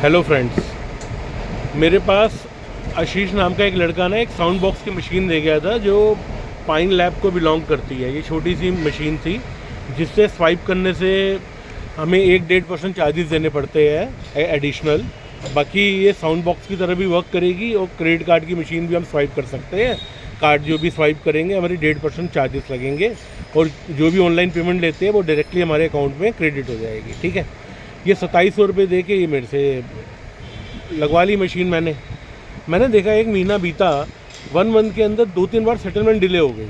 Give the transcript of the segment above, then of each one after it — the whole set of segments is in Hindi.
हेलो फ्रेंड्स, मेरे पास आशीष नाम का एक लड़का ना एक साउंड बॉक्स की मशीन दे गया था जो पाइन लैब को बिलोंग करती है। ये छोटी सी मशीन थी जिससे स्वाइप करने से हमें 1-1.5% चार्जेस देने पड़ते हैं एडिशनल। बाकी ये साउंड बॉक्स की तरह भी वर्क करेगी और क्रेडिट कार्ड की मशीन भी हम स्वाइप कर सकते हैं। कार्ड जो भी स्वाइप करेंगे हमारी 1.5% चार्जेस लगेंगे और जो भी ऑनलाइन पेमेंट लेते हैं वो डायरेक्टली हमारे अकाउंट में क्रेडिट हो जाएगी। ठीक है, ये 2700 रुपये दे के ये मेरे से लगवा ली मशीन। मैंने देखा 1 महीना बीता, 1 मंथ के अंदर 2-3 बार सेटलमेंट डिले हो गई।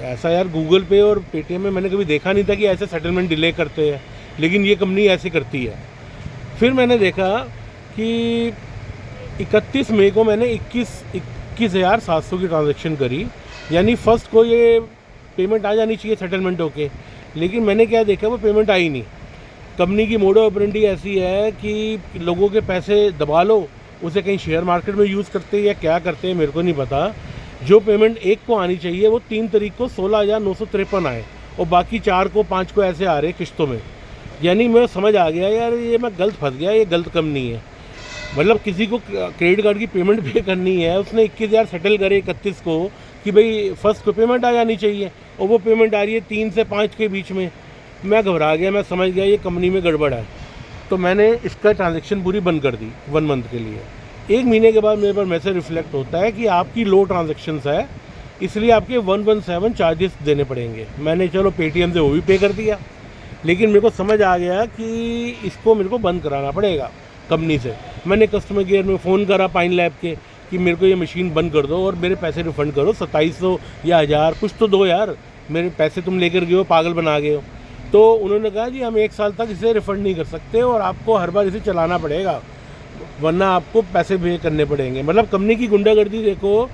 ऐसा यार गूगल पे और पेटीएम में मैंने कभी देखा नहीं था कि ऐसे सेटलमेंट डिले करते हैं, लेकिन ये कंपनी ऐसे करती है। फिर मैंने देखा कि 31 मई को मैंने 21,700 की ट्रांजैक्शन करी, यानी फर्स्ट को ये पेमेंट आ जानी चाहिए सेटलमेंट होके, लेकिन मैंने क्या देखा वो पेमेंट आई नहीं। कंपनी की मोडो ऑपरेंडी ऐसी है कि लोगों के पैसे दबा लो, उसे कहीं शेयर मार्केट में यूज़ करते हैं या क्या करते हैं मेरे को नहीं पता। जो पेमेंट 1 को आनी चाहिए वो 3 तारीख को 16,953 आए और बाकी 4 को 5 को ऐसे आ रहे किस्तों में। यानी मैं समझ आ गया यार ये मैं गलत फंस गया, ये गलत कंपनी है। मतलब किसी को क्रेडिट कार्ड की पेमेंट पे करनी है, उसने 21,000 सेटल करे 31 को कि भाई फर्स्ट को पेमेंट आ जानी चाहिए और वो पेमेंट आ रही है 3 से 5 के बीच में। मैं घबरा गया, मैं समझ गया ये कंपनी में गड़बड़ है, तो मैंने इसका ट्रांजैक्शन पूरी बंद कर दी 1 मंथ के लिए। 1 महीने के बाद मेरे पर मैसेज रिफ्लेक्ट होता है कि आपकी लो ट्रांजैक्शंस है, इसलिए आपके 117 चार्जेस देने पड़ेंगे। मैंने चलो पेटीएम से वो भी पे कर दिया, लेकिन मेरे को समझ आ गया कि इसको मेरे को बंद कराना पड़ेगा कंपनी से। मैंने कस्टमर केयर में फ़ोन करा पाइन लैब के कि मेरे को ये मशीन बंद कर दो और मेरे पैसे रिफ़ंड करो, 2700 या 1000 कुछ तो दो यार, मेरे पैसे तुम लेकर गए हो, पागल बना गए हो। तो उन्होंने कहा जी हम 1 साल तक इसे रिफ़ंड नहीं कर सकते और आपको हर बार इसे चलाना पड़ेगा, वरना आपको पैसे पे करने पड़ेंगे। मतलब कंपनी की गुंडागर्दी देखो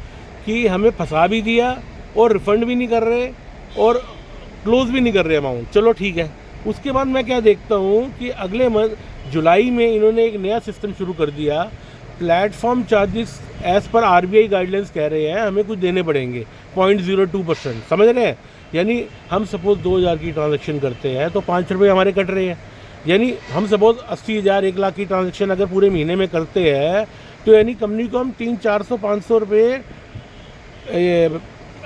कि हमें फंसा भी दिया और रिफ़ंड भी नहीं कर रहे और क्लोज़ भी नहीं कर रहे अमाउंट। चलो ठीक है। उसके बाद मैं क्या देखता हूँ कि अगले मंथ जुलाई में इन्होंने एक नया सिस्टम शुरू कर दिया। Platform charges as per RBI guidelines कह रहे हैं हमें कुछ देने पड़ेंगे 0.02%, समझ रहे हैं। यानी हम सपोज़ 2,000 की ट्रांजैक्शन करते हैं तो 5 रुपये हमारे कट रहे हैं। यानी हम सपोज़ 80,000 1 लाख की ट्रांजैक्शन अगर पूरे महीने में करते हैं तो यानी कंपनी को हम 300-400-500 रुपये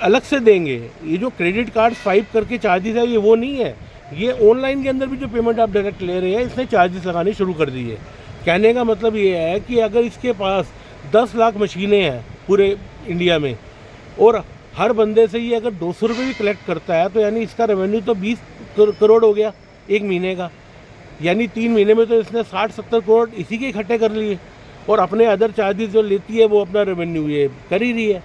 अलग से देंगे। ये जो क्रेडिट कार्ड स्वाइप करके चार्जेस है ये वो नहीं है, ये ऑनलाइन के अंदर भी जो पेमेंट आप डायरेक्ट ले रहे हैं इसने चार्जेस लगाने शुरू कर दिए। कहने का मतलब ये है कि अगर इसके पास 10 लाख मशीनें हैं पूरे इंडिया में और हर बंदे से ये अगर 200 रुपये भी कलेक्ट करता है तो यानी इसका रेवेन्यू तो 20 करोड़ हो गया 1 महीने का। यानी 3 महीने में तो इसने 60-70 करोड़ इसी के इकट्ठे कर लिए और अपने अदर चार्जेस जो लेती है वो अपना रेवेन्यू ये कर ही रही है।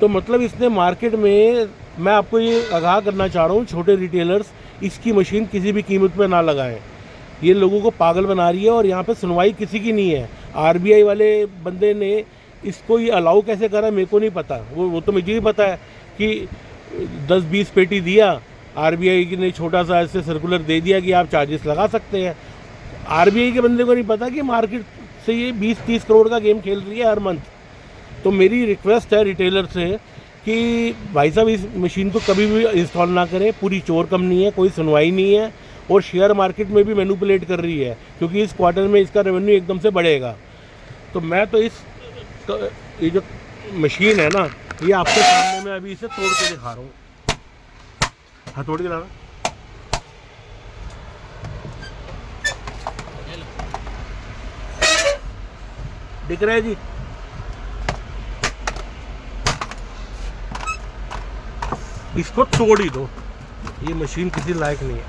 तो मतलब इसने मार्केट में, मैं आपको ये आगाह करना चाह रहा हूँ छोटे रिटेलर्स, इसकी मशीन किसी भी कीमत पर ना लगाएं। ये लोगों को पागल बना रही है और यहाँ पे सुनवाई किसी की नहीं है। आरबीआई वाले बंदे ने इसको ये अलाउ कैसे करा मेरे को नहीं पता, वो तो मुझे ही पता है कि 10-20 पेटी दिया, आरबीआई ने छोटा सा ऐसे सर्कुलर दे दिया कि आप चार्जेस लगा सकते हैं। आरबीआई के बंदे को नहीं पता कि मार्केट से ये 20-30 करोड़ का गेम खेल रही है हर मंथ। तो मेरी रिक्वेस्ट है रिटेलर से कि भाई साहब इस मशीन को कभी भी इंस्टॉल ना करें, पूरी चोर कंपनी है, कोई सुनवाई नहीं है और शेयर मार्केट में भी मैनिपुलेट कर रही है क्योंकि इस क्वार्टर में इसका रेवेन्यू एकदम से बढ़ेगा। तो मैं तो ये जो मशीन है ना ये आपके सामने मैं अभी इसे तोड़ के दिखा रहा हूँ। हाँ तोड़ के लाना, दिख रहा है जी। इसको तोड़ ही दो, ये मशीन किसी लायक नहीं है।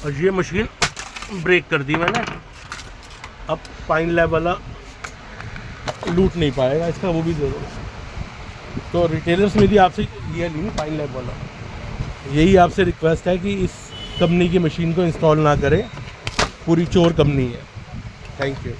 और ये मशीन ब्रेक कर दी मैंने, अब पाइन लैब वाला लूट नहीं पाएगा इसका, वो भी दे दो। तो रिटेलर्स में भी आपसे ये नहीं पाइन लैब वाला, यही आपसे रिक्वेस्ट है कि इस कंपनी की मशीन को इंस्टॉल ना करें, पूरी चोर कंपनी है। Thank you.